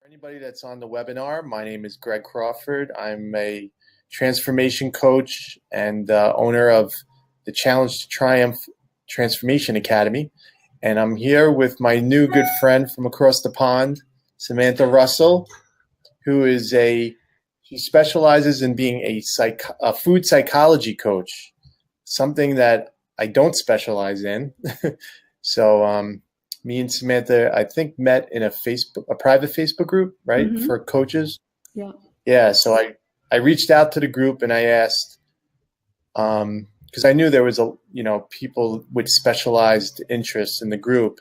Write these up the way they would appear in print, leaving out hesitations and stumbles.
For anybody that's on the webinar, my name is Greg Crawford. I'm a transformation coach and owner of the Challenge to Triumph Transformation Academy. And I'm here with my new good friend from across the pond, Samantha Russell, who is she specializes in being a food psychology coach, something that I don't specialize in. So me and Samantha, I think, met in a private Facebook group, right, for coaches. Yeah. Yeah. So I reached out to the group and I asked, because I knew there was people with specialized interests in the group,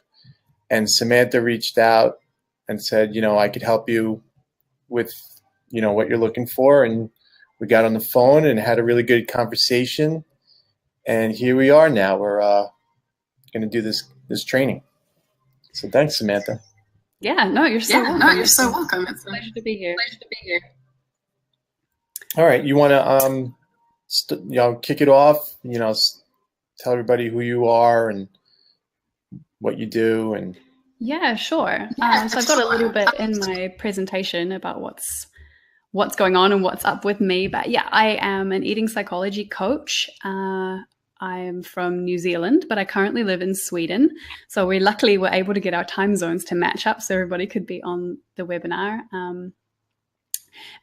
and Samantha reached out and said, I could help you with, what you're looking for, and we got on the phone and had a really good conversation, and here we are now. We're going to do this training. So thanks, Samantha. Yeah, no, you're so welcome. No, you're so welcome. It's a pleasure to be here. All right, you want to kick it off? Tell everybody who you are and what you do. And yeah, sure. So I've got a little bit in my presentation about what's going on and what's up with me. But yeah, I am an eating psychology coach. I'm from New Zealand, but I currently live in Sweden. So we luckily were able to get our time zones to match up so everybody could be on the webinar.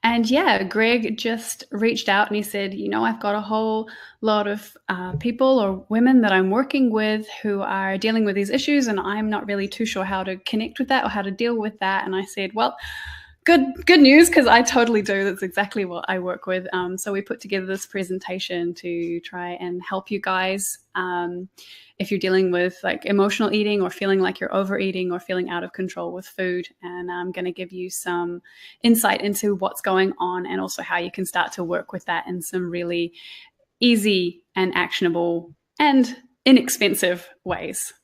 And yeah, Greg just reached out and he said, I've got a whole lot of people or women that I'm working with who are dealing with these issues, and I'm not really too sure how to connect with that or how to deal with that. And I said, well, Good news, because I totally do. That's exactly what I work with. So we put together this presentation to try and help you guys if you're dealing with like emotional eating or feeling like you're overeating or feeling out of control with food. And I'm going to give you some insight into what's going on and also how you can start to work with that in some really easy and actionable and inexpensive ways.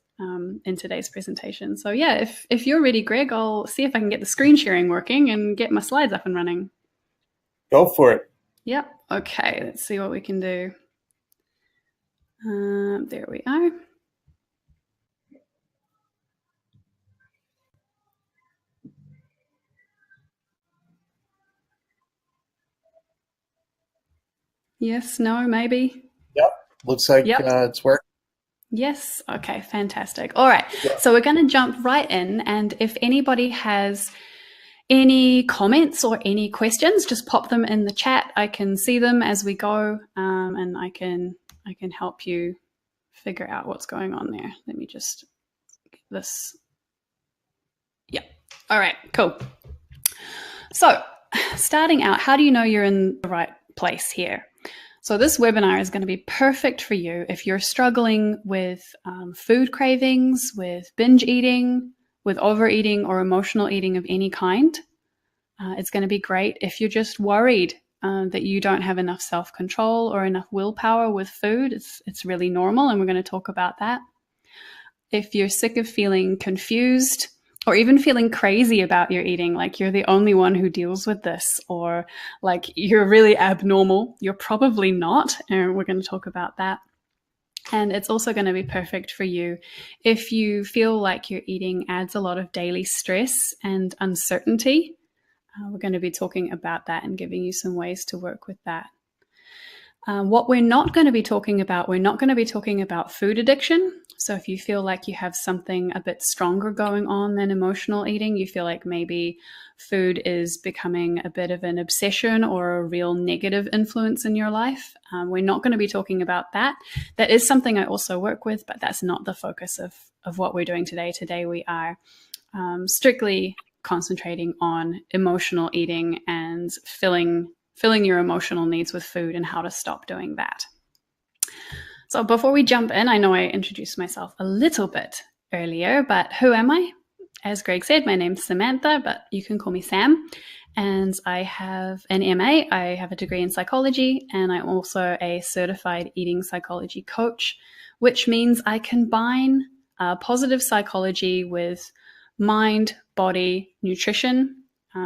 In today's presentation. So yeah, if you're ready, Greg, I'll see if I can get the screen sharing working and get my slides up and running. Go for it. Yep. Okay, let's see what we can do. There we are. Yes, no, maybe? Yep. Looks like it's working. Yes. Okay, fantastic. All right. Yeah. So we're going to jump right in. And if anybody has any comments or any questions, just pop them in the chat. I can see them as we go, and I can help you figure out what's going on there. Let me just get this. Yeah. All right, cool. So starting out, how do you know you're in the right place here? So this webinar is going to be perfect for you if you're struggling with food cravings, with binge eating, with overeating or emotional eating of any kind. It's going to be great if you're just worried that you don't have enough self-control or enough willpower with food. It's really normal, and we're going to talk about that. If you're sick of feeling confused, or even feeling crazy about your eating, like you're the only one who deals with this, or like you're really abnormal, you're probably not, and we're going to talk about that. And it's also going to be perfect for you if you feel like your eating adds a lot of daily stress and uncertainty. We're going to be talking about that and giving you some ways to work with that. What we're not going to be talking about, we're not going to be talking about food addiction. So if you feel like you have something a bit stronger going on than emotional eating, you feel like maybe food is becoming a bit of an obsession or a real negative influence in your life, we're not going to be talking about that. That is something I also work with, but that's not the focus of what we're doing today. Today we are strictly concentrating on emotional eating and filling your emotional needs with food and how to stop doing that. So before we jump in, I know I introduced myself a little bit earlier, but who am I? As Greg said, my name's Samantha, but you can call me Sam. And I have an MA, I have a degree in psychology, and I'm also a certified eating psychology coach, which means I combine positive psychology with mind, body, nutrition.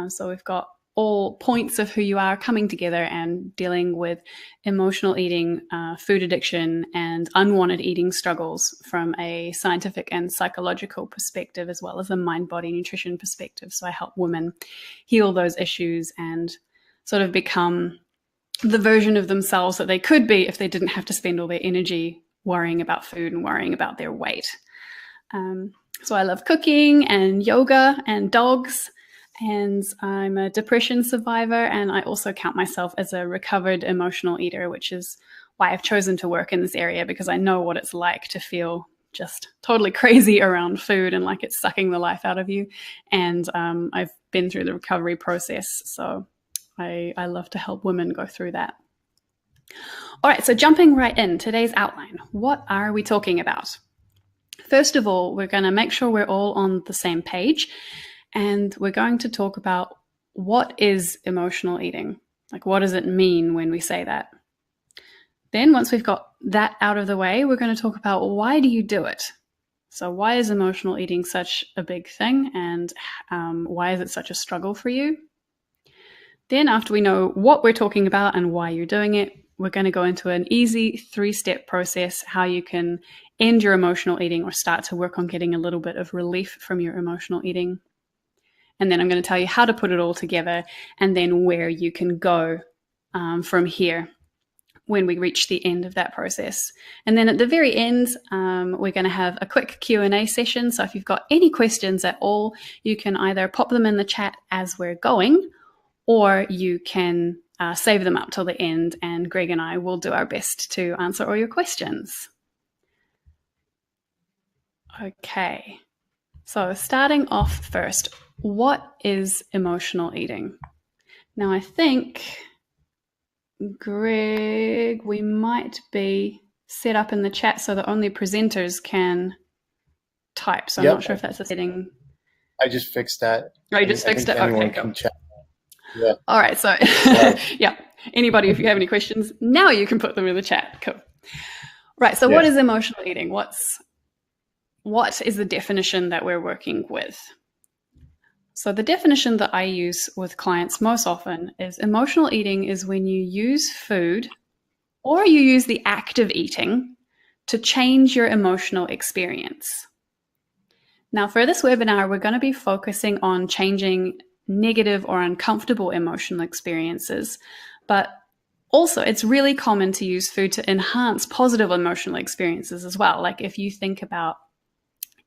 So we've got all points of who you are coming together and dealing with emotional eating, food addiction, and unwanted eating struggles from a scientific and psychological perspective, as well as a mind-body nutrition perspective. So I help women heal those issues and sort of become the version of themselves that they could be if they didn't have to spend all their energy worrying about food and worrying about their weight. So I love cooking and yoga and dogs, and I'm a depression survivor, and I also count myself as a recovered emotional eater, which is why I've chosen to work in this area, because I know what it's like to feel just totally crazy around food and like it's sucking the life out of you. And I've been through the recovery process, so I love to help women go through that. All right, so jumping right in, today's outline. What are we talking about? First of all, we're going to make sure we're all on the same page, and we're going to talk about what is emotional eating. Like, what does it mean when we say that? Then once we've got that out of the way, we're going to talk about why do you do it? So why is emotional eating such a big thing, and why is it such a struggle for you? Then after we know what we're talking about and why you're doing it, we're going to go into an easy 3-step process, how you can end your emotional eating or start to work on getting a little bit of relief from your emotional eating. And then I'm going to tell you how to put it all together and then where you can go from here when we reach the end of that process. And then at the very end, we're going to have a quick Q&A session. So if you've got any questions at all, you can either pop them in the chat as we're going, or you can save them up till the end, and Greg and I will do our best to answer all your questions. Okay, so starting off first, what is emotional eating? Now, I think, Greg, we might be set up in the chat so that only presenters can type. So I'm not sure if that's a setting. I just fixed that. Oh, you just fixed it? Okay, cool. Yeah. All right. So, yeah. Anybody, if you have any questions, now you can put them in the chat. Cool. Right. So, what is emotional eating? What is the definition that we're working with? So, the definition that I use with clients most often is emotional eating is when you use food or you use the act of eating to change your emotional experience. Now, for this webinar, we're going to be focusing on changing negative or uncomfortable emotional experiences, but also it's really common to use food to enhance positive emotional experiences as well. Like if you think about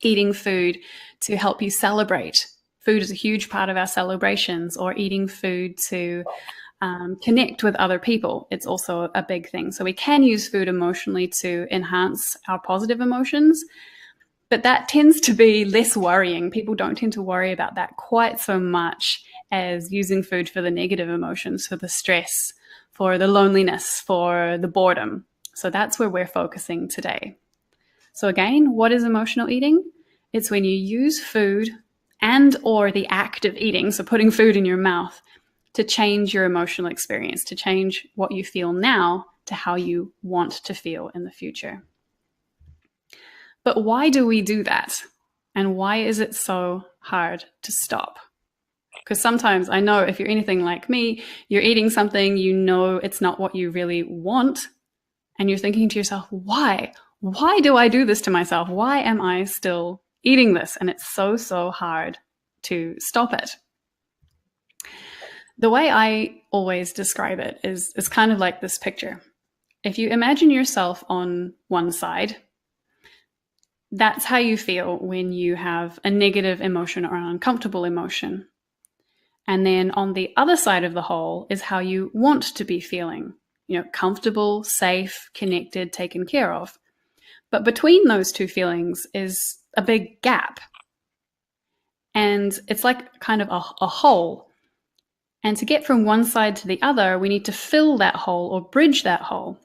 eating food to help you celebrate, food is a huge part of our celebrations, or eating food to connect with other people. It's also a big thing. So we can use food emotionally to enhance our positive emotions, but that tends to be less worrying. People don't tend to worry about that quite so much as using food for the negative emotions, for the stress, for the loneliness, for the boredom. So that's where we're focusing today. So again, what is emotional eating? It's when you use food and or the act of eating, so putting food in your mouth, to change your emotional experience, to change what you feel now to how you want to feel in the future. But why do we do that? And why is it so hard to stop? Because sometimes, I know if you're anything like me, you're eating something, you know it's not what you really want, and you're thinking to yourself, why? Why do I do this to myself? Why am I still eating this? And it's so hard to stop it. The way I always describe it is kind of like this picture. If you imagine yourself on one side, that's how you feel when you have a negative emotion or an uncomfortable emotion. And then on the other side of the hole is how you want to be feeling, comfortable, safe, connected, taken care of. But between those two feelings is a big gap. And it's like kind of a hole. And to get from one side to the other, we need to fill that hole or bridge that hole.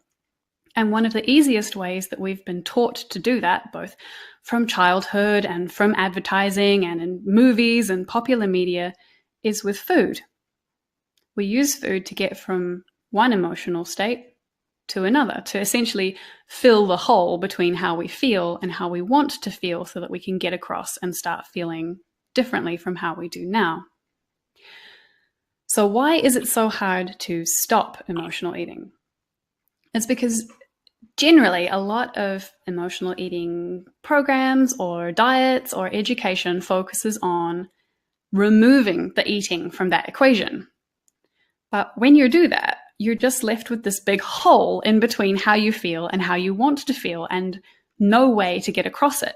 And one of the easiest ways that we've been taught to do that, both from childhood and from advertising and in movies and popular media, is with food. We use food to get from one emotional state to another, to essentially fill the hole between how we feel and how we want to feel so that we can get across and start feeling differently from how we do now. So why is it so hard to stop emotional eating? It's because generally a lot of emotional eating programs or diets or education focuses on removing the eating from that equation. But when you do that, you're just left with this big hole in between how you feel and how you want to feel, and no way to get across it.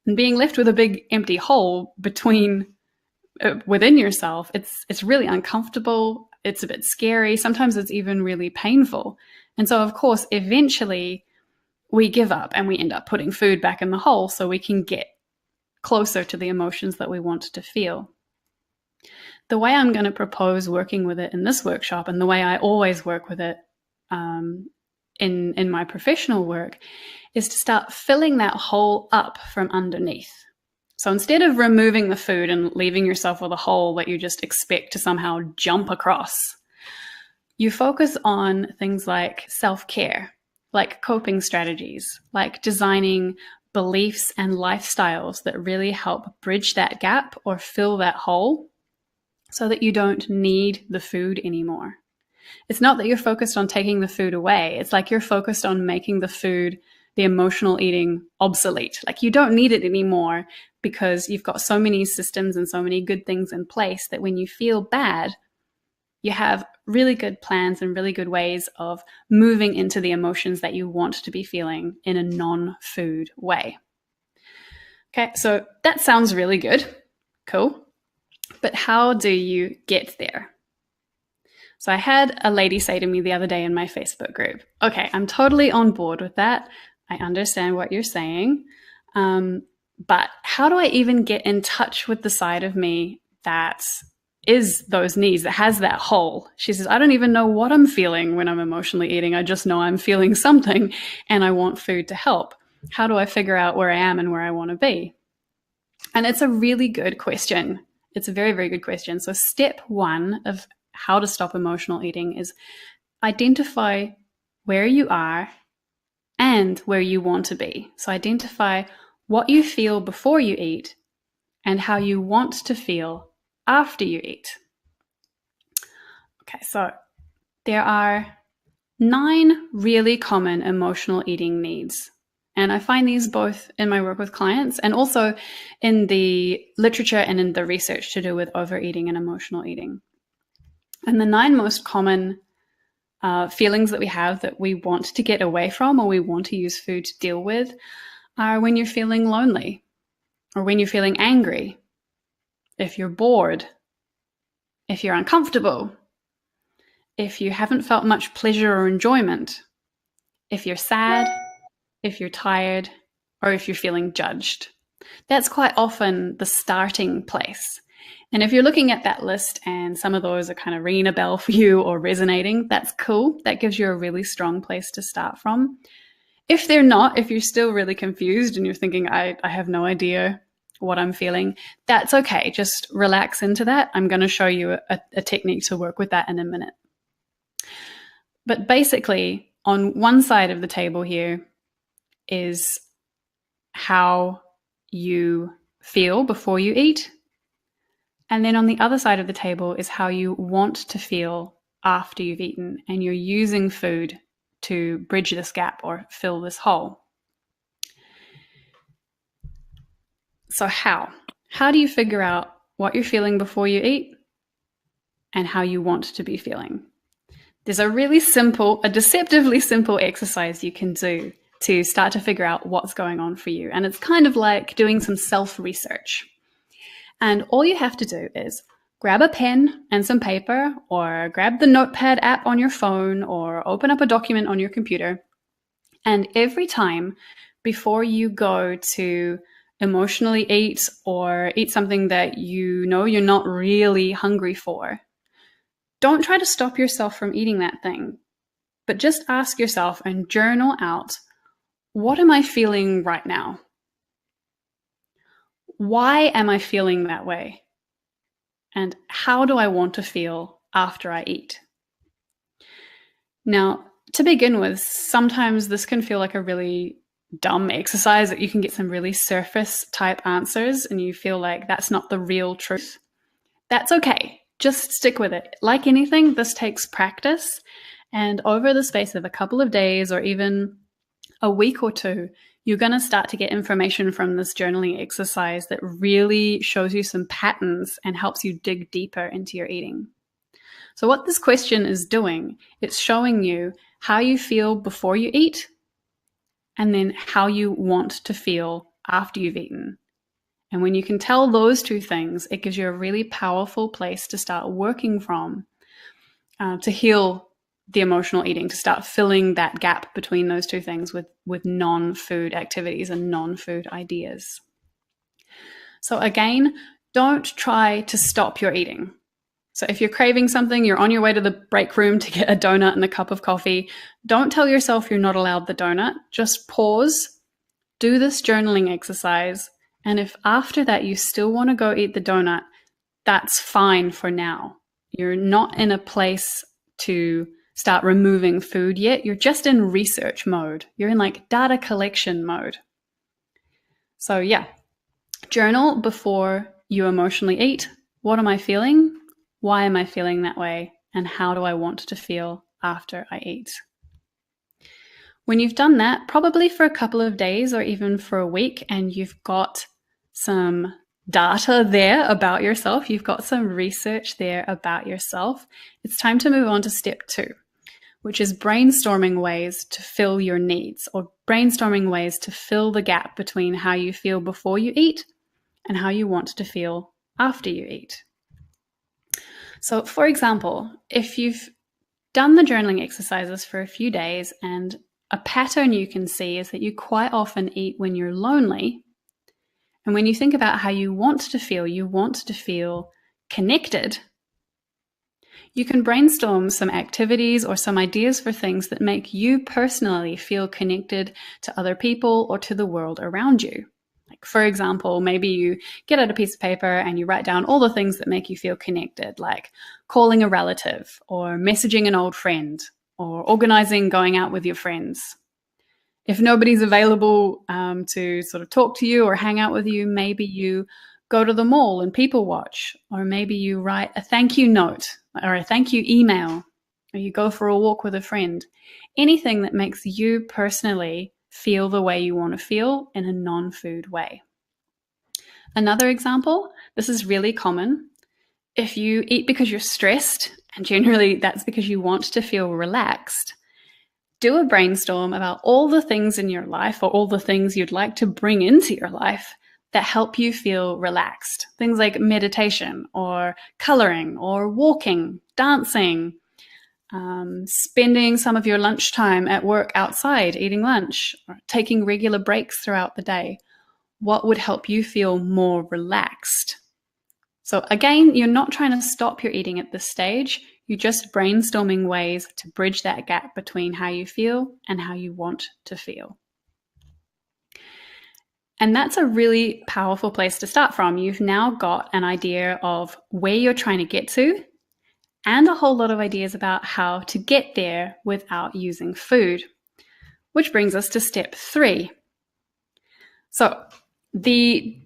And being left with a big empty hole between within yourself, it's really uncomfortable. It's a bit scary. Sometimes it's even really painful. And so, of course, eventually we give up and we end up putting food back in the hole so we can get closer to the emotions that we want to feel. The way I'm going to propose working with it in this workshop, and the way I always work with it in my professional work, is to start filling that hole up from underneath. So instead of removing the food and leaving yourself with a hole that you just expect to somehow jump across, you focus on things like self-care, like coping strategies, like designing beliefs and lifestyles that really help bridge that gap or fill that hole so that you don't need the food anymore. It's not that you're focused on taking the food away. It's like you're focused on making the food, the emotional eating, obsolete. Like you don't need it anymore because you've got so many systems and so many good things in place that when you feel bad, you have really good plans and really good ways of moving into the emotions that you want to be feeling in a non-food way. Okay, so that sounds really good. Cool. But how do you get there? So I had a lady say to me the other day in my Facebook group, okay, I'm totally on board with that. I understand what you're saying. But how do I even get in touch with the side of me that is those needs, that has that hole? She says, I don't even know what I'm feeling when I'm emotionally eating. I just know I'm feeling something and I want food to help. How do I figure out where I am and where I want to be? And it's a really good question. It's a very, very good question. So step one of how to stop emotional eating is identify where you are and where you want to be. So identify what you feel before you eat and how you want to feel after you eat. Okay, so there are 9 really common emotional eating needs. And I find these both in my work with clients and also in the literature and in the research to do with overeating and emotional eating. And the 9 most common feelings that we have that we want to get away from or we want to use food to deal with are when you're feeling lonely, or when you're feeling angry, if you're bored, if you're uncomfortable, if you haven't felt much pleasure or enjoyment, if you're sad, if you're tired, or if you're feeling judged. That's quite often the starting place. And if you're looking at that list and some of those are kind of ringing a bell for you or resonating, that's cool. That gives you a really strong place to start from. If they're not, if you're still really confused and you're thinking, I have no idea what I'm feeling, that's okay. Just relax into that. I'm going to show you a technique to work with that in a minute. But basically, on one side of the table here is how you feel before you eat. And then on the other side of the table is how you want to feel after you've eaten, and you're using food to bridge this gap or fill this hole. So how? How do you figure out what you're feeling before you eat and how you want to be feeling? There's a really simple, a deceptively simple exercise you can do to start to figure out what's going on for you. And it's kind of like doing some self-research. And all you have to do is grab a pen and some paper, or grab the Notepad app on your phone, or open up a document on your computer. And every time before you go to emotionally eat or eat something that you know you're not really hungry for, don't try to stop yourself from eating that thing, but just ask yourself and journal out, what am I feeling right now? Why am I feeling that way? And how do I want to feel after I eat? Now, to begin with, sometimes this can feel like a really dumb exercise, that you can get some really surface type answers and you feel like that's not the real truth. That's okay. just stick with it. Like anything, this takes practice. And over the space of a couple of days or even a week or two, you're going to start to get information from this journaling exercise that really shows you some patterns and helps you dig deeper into your eating. So what this question is doing, it's showing you how you feel before you eat and then how you want to feel after you've eaten. And when you can tell those two things, it gives you a really powerful place to start working from, to heal the emotional eating, to start filling that gap between those two things with non-food activities and non-food ideas. So again, don't try to stop your eating. So if you're craving something, you're on your way to the break room to get a donut and a cup of coffee, don't tell yourself you're not allowed the donut. Just pause, do this journaling exercise, and if after that you still want to go eat the donut, that's fine for now. You're not in a place to start removing food yet. You're just in research mode. You're in like data collection mode. So yeah, journal before you emotionally eat. What am I feeling? Why am I feeling that way? And how do I want to feel after I eat? When you've done that, probably for a couple of days or even for a week, and you've got some data there about yourself, you've got some research there about yourself, it's time to move on to step 2, which is brainstorming ways to fill your needs, or brainstorming ways to fill the gap between how you feel before you eat and how you want to feel after you eat. So for example, if you've done the journaling exercises for a few days and a pattern you can see is that you quite often eat when you're lonely, and when you think about how you want to feel connected, you can brainstorm some activities or some ideas for things that make you personally feel connected to other people or to the world around you. Like, for example, maybe you get out a piece of paper and you write down all the things that make you feel connected, like calling a relative or messaging an old friend or organizing going out with your friends. If nobody's available to sort of talk to you or hang out with you, maybe you go to the mall and people watch, or maybe you write a thank you note or a thank you email, or you go for a walk with a friend. Anything that makes you personally feel the way you want to feel in a non-food way. Another example, this is really common. If you eat because you're stressed, and generally that's because you want to feel relaxed, do a brainstorm about all the things in your life or all the things you'd like to bring into your life that help you feel relaxed. Things like meditation or coloring or walking, dancing, spending some of your lunchtime at work outside eating lunch, or taking regular breaks throughout the day. What would help you feel more relaxed? So again, you're not trying to stop your eating at this stage. You're just brainstorming ways to bridge that gap between how you feel and how you want to feel. And that's a really powerful place to start from. You've now got an idea of where you're trying to get to, and a whole lot of ideas about how to get there without using food. Which brings us to step 3. So the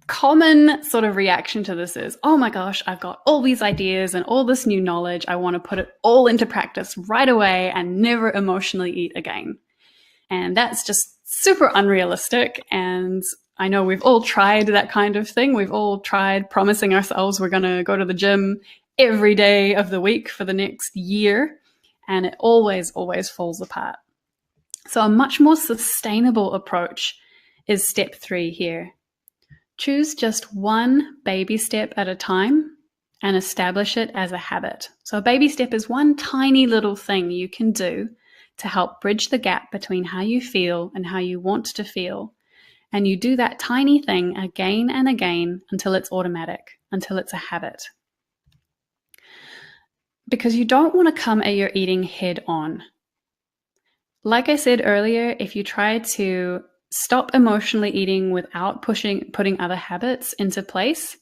common sort of reaction to this is, oh my gosh, I've got all these ideas and all this new knowledge. I want to put it all into practice right away and never emotionally eat again. And that's just super unrealistic. And I know we've all tried that kind of thing. We've all tried promising ourselves we're going to go to the gym every day of the week for the next year, and it always falls apart. So a much more sustainable approach is step 3 here. Choose just one baby step at a time and establish it as a habit. So a baby step is one tiny little thing you can do to help bridge the gap between how you feel and how you want to feel. And you do that tiny thing again and again until it's automatic, until it's a habit. Because you don't want to come at your eating head on. Like I said earlier, if you try to stop emotionally eating without putting other habits into place,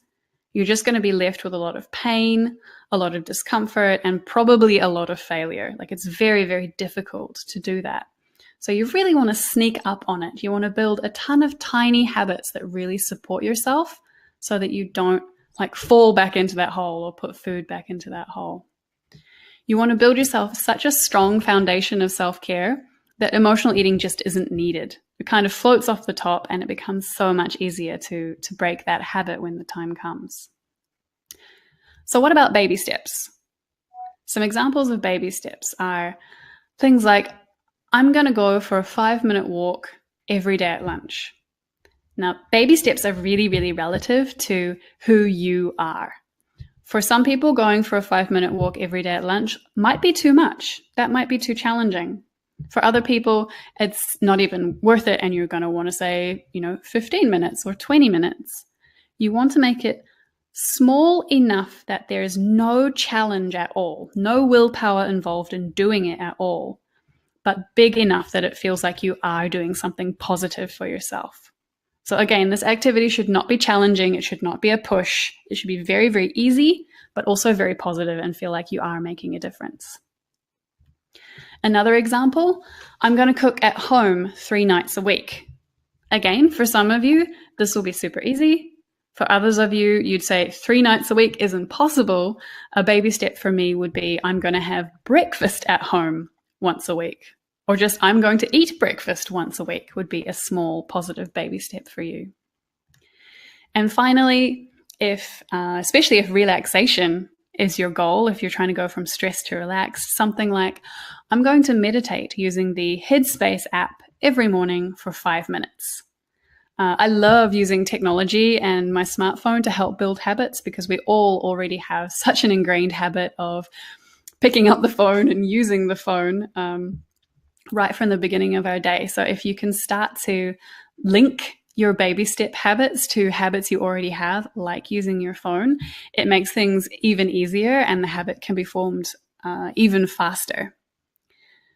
you're just going to be left with a lot of pain, a lot of discomfort, and probably a lot of failure. Like, it's very, very difficult to do that. So you really want to sneak up on it. You want to build a ton of tiny habits that really support yourself so that you don't like fall back into that hole or put food back into that hole. You want to build yourself such a strong foundation of self-care that emotional eating just isn't needed. It kind of floats off the top and it becomes so much easier to break that habit when the time comes. So what about baby steps? Some examples of baby steps are things like, I'm going to go for a 5-minute walk every day at lunch. Now, baby steps are really, really relative to who you are. For some people, going for a 5-minute walk every day at lunch might be too much. That might be too challenging. For other people, it's not even worth it, and you're going to want to say, 15 minutes or 20 minutes. You want to make it small enough that there is no challenge at all, no willpower involved in doing it at all, but big enough that it feels like you are doing something positive for yourself. So again, this activity should not be challenging. It should not be a push. It should be very, very easy, but also very positive and feel like you are making a difference. Another example, I'm going to cook at home 3 nights a week. Again, for some of you, this will be super easy. For others of you, you'd say 3 nights a week isn't possible. A baby step for me would be I'm going to have breakfast at home once a week. Or just I'm going to eat breakfast once a week would be a small positive baby step for you. And finally, especially if relaxation is your goal, if you're trying to go from stress to relaxed, something like I'm going to meditate using the Headspace app every morning for 5 minutes. I love using technology and my smartphone to help build habits because we all already have such an ingrained habit of picking up the phone and using the phone right from the beginning of our day. So if you can start to link your baby step habits to habits you already have, like using your phone, it makes things even easier and the habit can be formed even faster.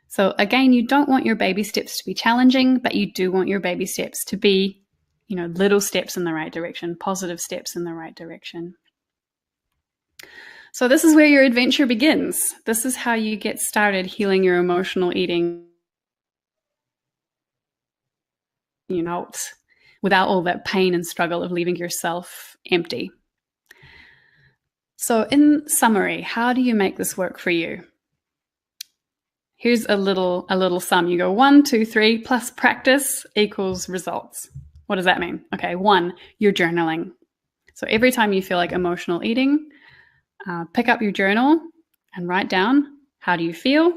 So again, you don't want your baby steps to be challenging, but you do want your baby steps to be, little steps in the right direction, positive steps in the right direction. So this is where your adventure begins. This is how you get started healing your emotional eating, without all that pain and struggle of leaving yourself empty. So in summary, how do you make this work for you? Here's a little sum. You go 1, 2, 3 plus practice equals results. What does that mean? Okay, 1, you're journaling. So every time you feel like emotional eating, pick up your journal and write down, how do you feel?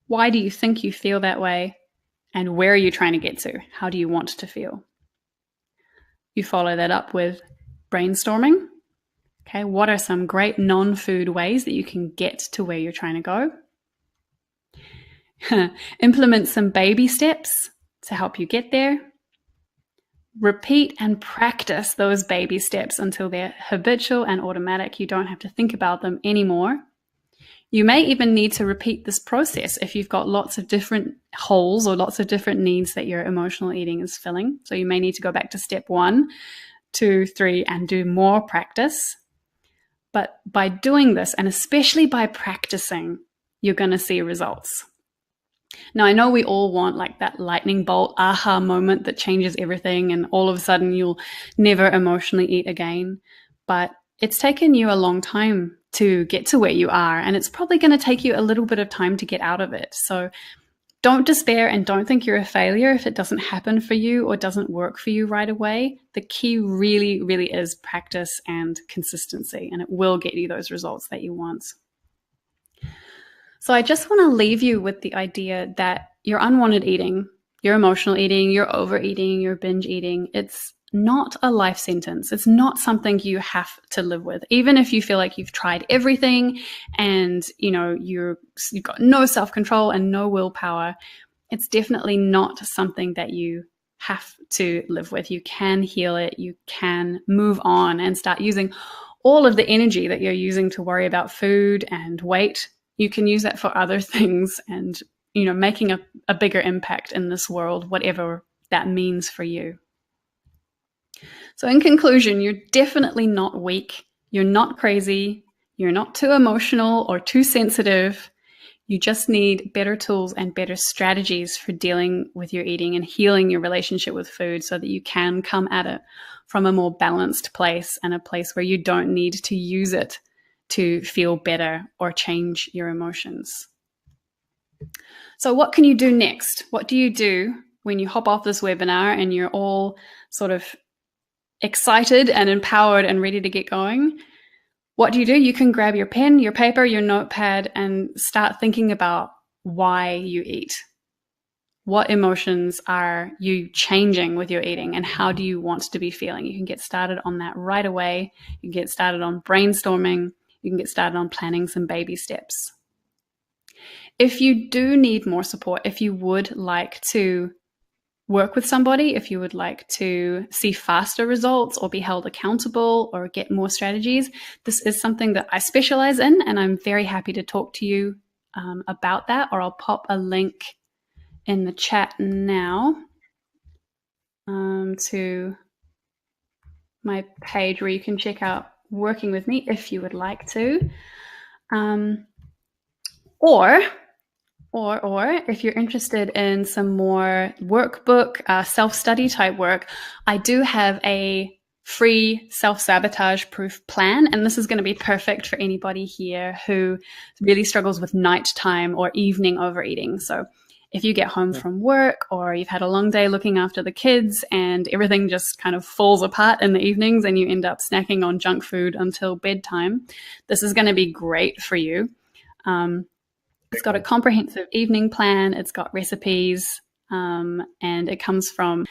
Why do you think you feel that way? And where are you trying to get to? How do you want to feel? You follow that up with brainstorming. Okay, what are some great non-food ways that you can get to where you're trying to go? Implement some baby steps to help you get there. Repeat and practice those baby steps until they're habitual and automatic. You don't have to think about them anymore. You may even need to repeat this process if you've got lots of different holes or lots of different needs that your emotional eating is filling. So you may need to go back to step 1, 2, 3 and do more practice. But by doing this, and especially by practicing, you're going to see results. Now, I know we all want like that lightning bolt aha moment that changes everything and all of a sudden you'll never emotionally eat again. But it's taken you a long time to get to where you are, and it's probably going to take you a little bit of time to get out of it. So don't despair and don't think you're a failure if it doesn't happen for you or doesn't work for you right away. The key really, really is practice and consistency, and it will get you those results that you want. So I just want to leave you with the idea that your unwanted eating, your emotional eating, your overeating, your binge eating, it's not a life sentence. It's not something you have to live with. Even if you feel like you've tried everything and, you've got no self-control and no willpower, it's definitely not something that you have to live with. You can heal it. You can move on and start using all of the energy that you're using to worry about food and weight. You can use that for other things and, making a bigger impact in this world, whatever that means for you. So in conclusion, you're definitely not weak. You're not crazy. You're not too emotional or too sensitive. You just need better tools and better strategies for dealing with your eating and healing your relationship with food so that you can come at it from a more balanced place and a place where you don't need to use it to feel better or change your emotions. So what can you do next? What do you do when you hop off this webinar and you're all sort of excited and empowered and ready to get going? What do? You can grab your pen, your paper, your notepad, and start thinking about why you eat. What emotions are you changing with your eating, and how do you want to be feeling? You can get started on that right away. You can get started on brainstorming. You can get started on planning some baby steps. If you do need more support, if you would like to work with somebody, if you would like to see faster results or be held accountable or get more strategies, this is something that I specialize in, and I'm very happy to talk to you about that, or I'll pop a link in the chat now to my page where you can check out working with me if you would like to. Or if you're interested in some more workbook, self-study type work, I do have a free self-sabotage proof plan. And this is going to be perfect for anybody here who really struggles with nighttime or evening overeating. So if you get home from work or you've had a long day looking after the kids and everything just kind of falls apart in the evenings and you end up snacking on junk food until bedtime, this is going to be great for you. It's got a comprehensive evening plan. It's got recipes, and it comes from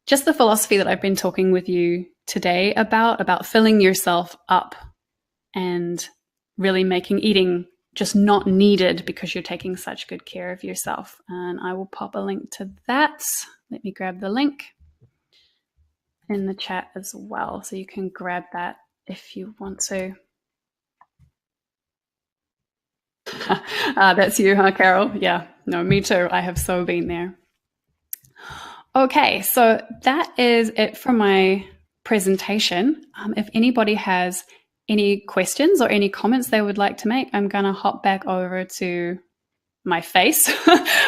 just the philosophy that I've been talking with you today about filling yourself up and really making eating just not needed because you're taking such good care of yourself. And I will pop a link to that. Let me grab the link in the chat as well, so you can grab that if you want to. That's you, huh, Carol? Yeah, no, me too. I have so been there. Okay, so that is it for my presentation. If anybody has any questions or any comments they would like to make, I'm going to hop back over to my face,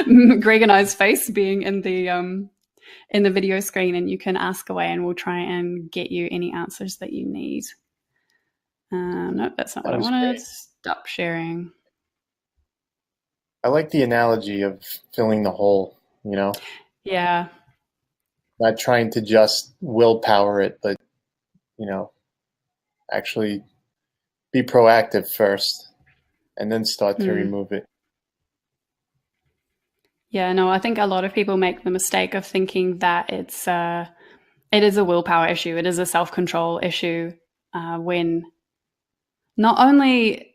Greg and I's face being in the video screen, and you can ask away and we'll try and get you any answers that you need. Nope, that's not what I wanted. Great. Stop sharing. I like the analogy of filling the hole, you know? Yeah. Not trying to just willpower it, but, you know, actually be proactive first and then start to remove it. Yeah, no, I think a lot of people make the mistake of thinking that it is a willpower issue. It is a self-control issue, when not only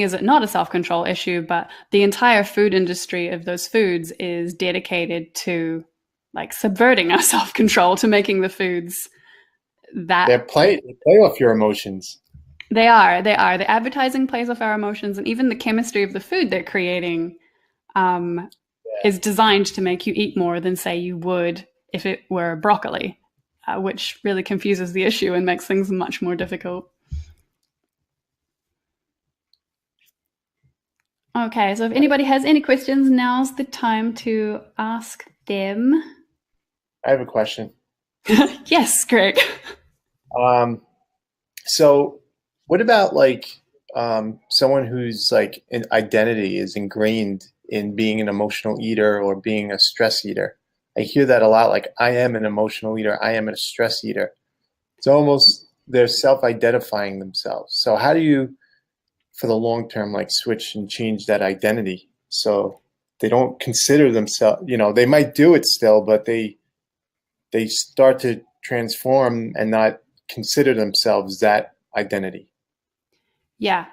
is it not a self-control issue, but the entire food industry of those foods is dedicated to like subverting our self-control, to making the foods that they play off your emotions. They are. The advertising plays off our emotions, and even the chemistry of the food they're creating is designed to make you eat more than, say, you would if it were broccoli, which really confuses the issue and makes things much more difficult. Okay, so if anybody has any questions, now's the time to ask them. I have a question. Yes, Greg. So what about like someone whose like an identity is ingrained in being an emotional eater or being a stress eater? I hear that a lot, like, I am an emotional eater, I am a stress eater. It's almost they're self-identifying themselves. So how do you, for the long term, like switch and change that identity so they don't consider themselves, you know, they might do it still, but they start to transform and not consider themselves that identity? Yeah,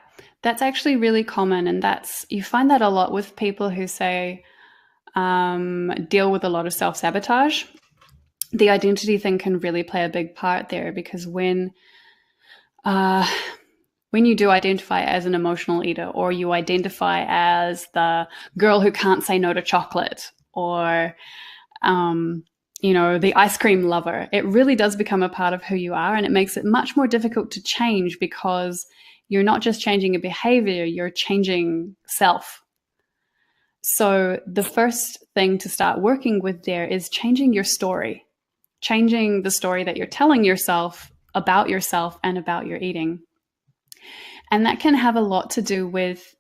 that's actually really common, and you find that a lot with people who say deal with a lot of self-sabotage. The identity thing can really play a big part there, because when you do identify as an emotional eater, or you identify as the girl who can't say no to chocolate, or the ice cream lover, it really does become a part of who you are, and it makes it much more difficult to change, because you're not just changing a behavior, you're changing self. So the first thing to start working with there is changing your story. changing the story that you're telling yourself and about your eating. And that can have a lot to do with,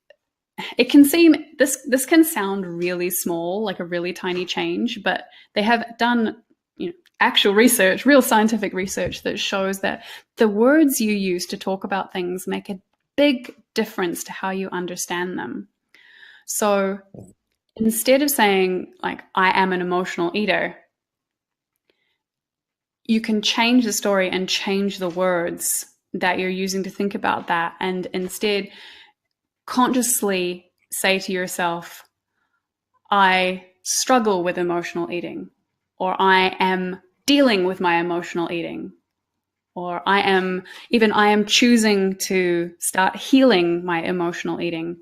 it can seem, this can sound really small, like a really tiny change, but they have done, actual research, real scientific research, that shows that the words you use to talk about things make a big difference to how you understand them. So instead of saying, like, I am an emotional eater, you can change the story and change the words that you're using to think about that, and instead consciously say to yourself, I struggle with emotional eating, or I am dealing with my emotional eating, or I am choosing to start healing my emotional eating.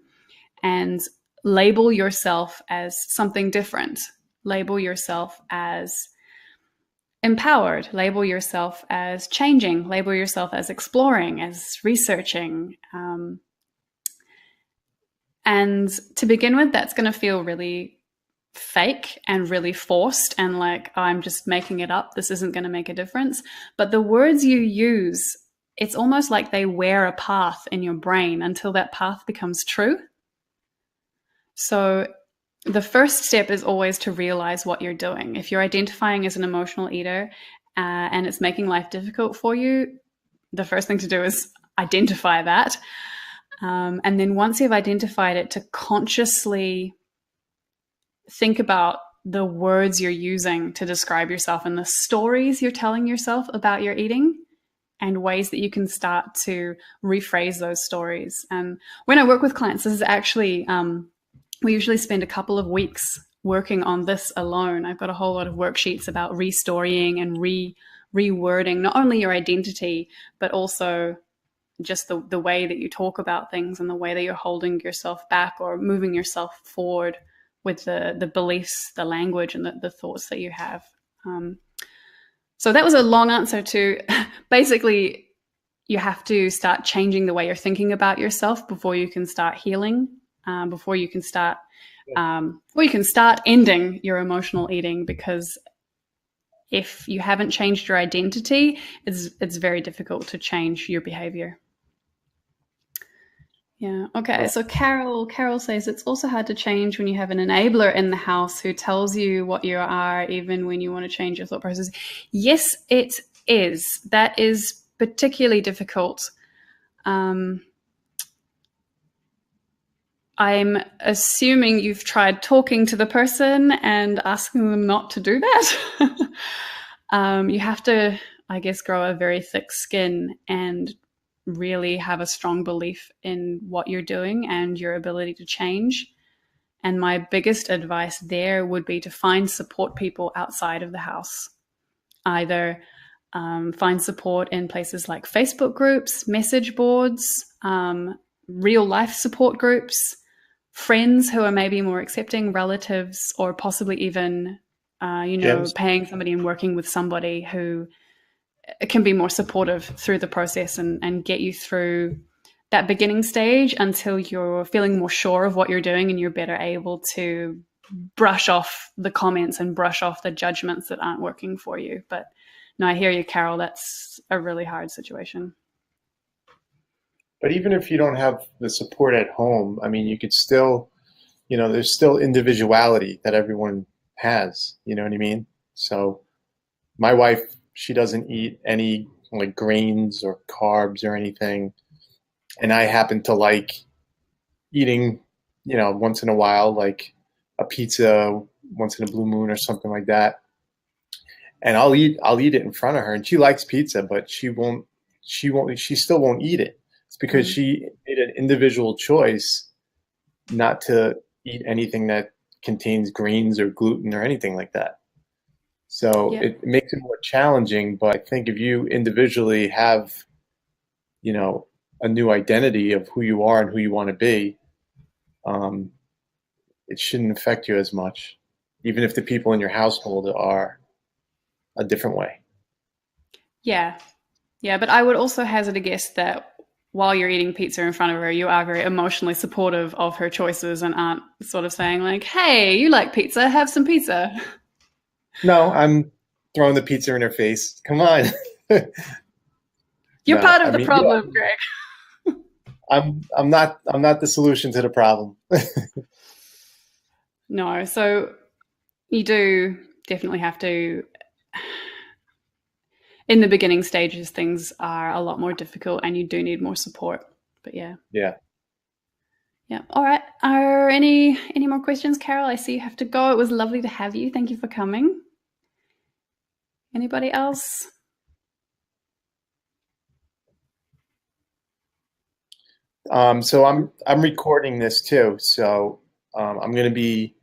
And label yourself as something different. Label yourself as empowered. Label yourself as changing. Label yourself as exploring, as researching. And to begin with, that's going to feel really fake and really forced and like, oh, I'm just making it up. This isn't going to make a difference. But the words you use, it's almost like they wear a path in your brain until that path becomes true. So the first step is always to realize what you're doing. If you're identifying as an emotional eater and it's making life difficult for you, the first thing to do is identify that. And then once you've identified it, to consciously think about the words you're using to describe yourself and the stories you're telling yourself about your eating, and ways that you can start to rephrase those stories. And when I work with clients, this is actually, we usually spend a couple of weeks working on this alone. I've got a whole lot of worksheets about restorying and rewording not only your identity, but also just the way that you talk about things and the way that you're holding yourself back or moving yourself forward with the beliefs, the language, and the thoughts that you have. So that was a long answer to basically, you have to start changing the way you're thinking about yourself before you can start healing, before you can start ending your emotional eating. Because if you haven't changed your identity, it's very difficult to change your behavior. Yeah. Okay. So Carol says it's also hard to change when you have an enabler in the house who tells you what you are, even when you want to change your thought process. Yes, it is. That is particularly difficult. I'm assuming you've tried talking to the person and asking them not to do that. You have to, I guess, grow a very thick skin and really have a strong belief in what you're doing and your ability to change. And my biggest advice there would be to find support people outside of the house. Either find support in places like Facebook groups, message boards, real life support groups, friends who are maybe more accepting, relatives, or possibly even, paying somebody and working with somebody who can be more supportive through the process and get you through that beginning stage until you're feeling more sure of what you're doing and you're better able to brush off the comments and brush off the judgments that aren't working for you. But no, I hear you, Carol. That's a really hard situation. But even if you don't have the support at home, I mean, you could still, there's still individuality that everyone has, you know what I mean? So my wife, she doesn't eat any like grains or carbs or anything. And I happen to like eating, once in a while, like a pizza once in a blue moon or something like that. And I'll eat it in front of her, and she likes pizza, but she still won't eat it. It's because she made an individual choice not to eat anything that contains grains or gluten or anything like that. So it makes it more challenging, but I think if you individually have, a new identity of who you are and who you want to be, it shouldn't affect you as much, even if the people in your household are a different way. Yeah. Yeah, but I would also hazard a guess that while you're eating pizza in front of her, you are very emotionally supportive of her choices and aren't sort of saying like, hey, you like pizza, have some pizza. No, I'm throwing the pizza in her face. Come on. You're No, part I of the mean, yeah, problem, Greg. I'm not the solution to the problem. No, so you do definitely have to. In the beginning stages, things are a lot more difficult, and you do need more support. But yeah. Yeah. Yeah. All right. Are any more questions, Carol? I see you have to go. It was lovely to have you. Thank you for coming. Anybody else? So I'm recording this too. So I'm going to be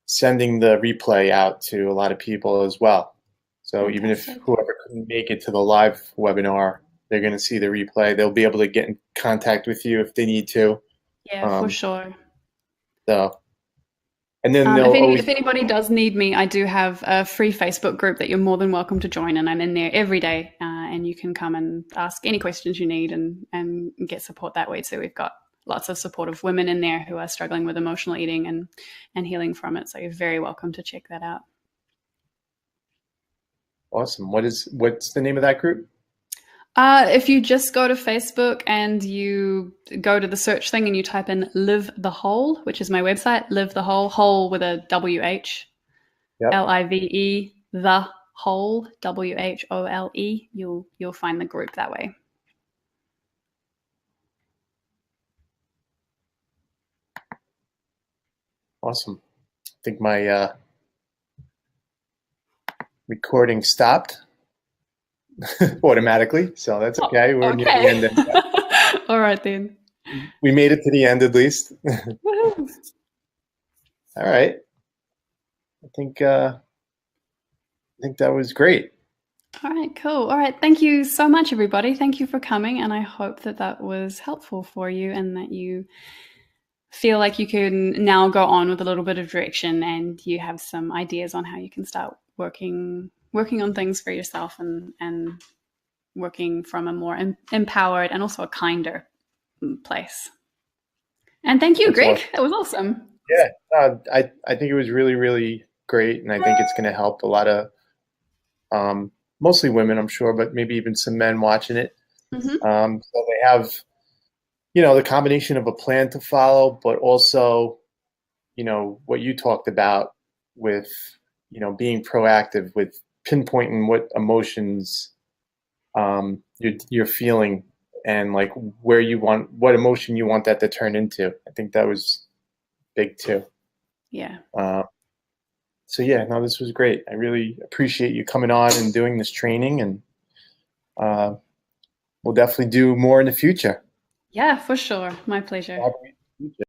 sending the replay out to a lot of people as well. So even if Fantastic. whoever couldn't make it to the live webinar, they're going to see the replay. They'll be able to get in contact with you if they need to. Yeah, for Um, sure. so, and then If they'll always, if anybody does need me, I do have a free Facebook group that you're more than welcome to join, and I'm in there every day, and you can come and ask any questions you need and get support that way too. We've got lots of supportive women in there who are struggling with emotional eating and healing from it. So you're very welcome to check that out. awesome. What's the name of that group? If you just go to Facebook and you go to the search thing and you type in Live the Whole, which is my website, Live the Whole, whole with a WH, Yep. LIVE, the whole, WHOLE, you'll find the group that way. Awesome. I think my recording stopped automatically, so that's okay. We're near the Okay. end anyway. All right then. We made it to the end at least. Woohoo. All right. I think that was great. All right, cool. All right. Thank you so much, everybody. Thank you for coming. And I hope that that was helpful for you and that you feel like you can now go on with a little bit of direction and you have some ideas on how you can start working on things for yourself and working from a more empowered and also a kinder place. And thank you, That's Greg. awesome. That was awesome. Yeah, I think it was really, really great, and I think it's going to help a lot of mostly women, I'm sure, but maybe even some men watching it. Mm-hmm. So they have, the combination of a plan to follow, but also, what you talked about with, being proactive with pinpointing what emotions you're feeling and like what emotion you want that to turn into. I think that was big too. Yeah. So yeah, no, this was great. I really appreciate you coming on and doing this training, and uh, we'll definitely do more in the future. Yeah, for sure. My pleasure.